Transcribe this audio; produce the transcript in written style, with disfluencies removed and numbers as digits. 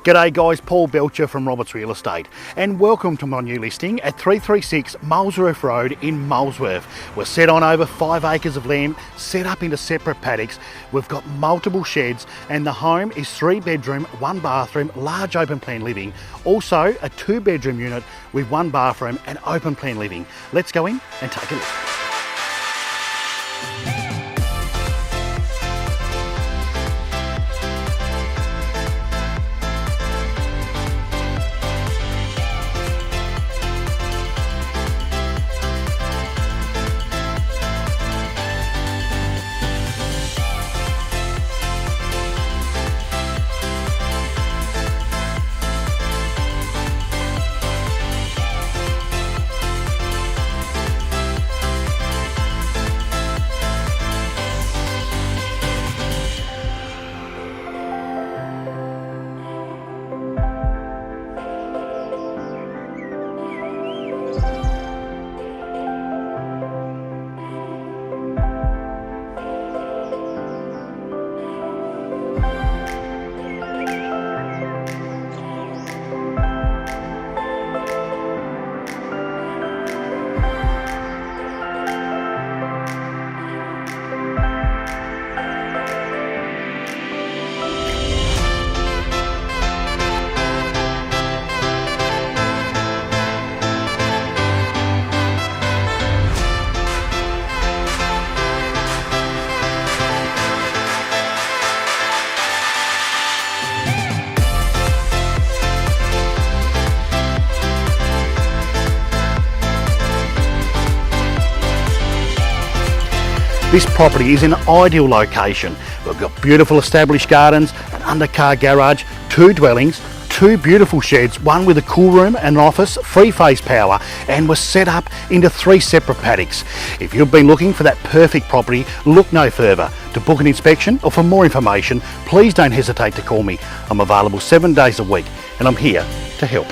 G'day guys, Paul Belcher from Roberts Real Estate and welcome to my new listing at 336 Molesworth Road in Molesworth. We're set on over 5 acres of land, set up into separate paddocks. We've got multiple sheds and the home is 3 bedroom, 1 bathroom, large open plan living. Also a 2 bedroom unit with 1 bathroom and open plan living. Let's go in and take a look. This property is an ideal location. We've got beautiful established gardens, an undercar garage, 2 dwellings, 2 beautiful sheds, one with a cool room and an office, 3-phase power, and we're set up into 3 separate paddocks. If you've been looking for that perfect property, look no further. To book an inspection or for more information, please don't hesitate to call me. I'm available 7 days a week and I'm here to help.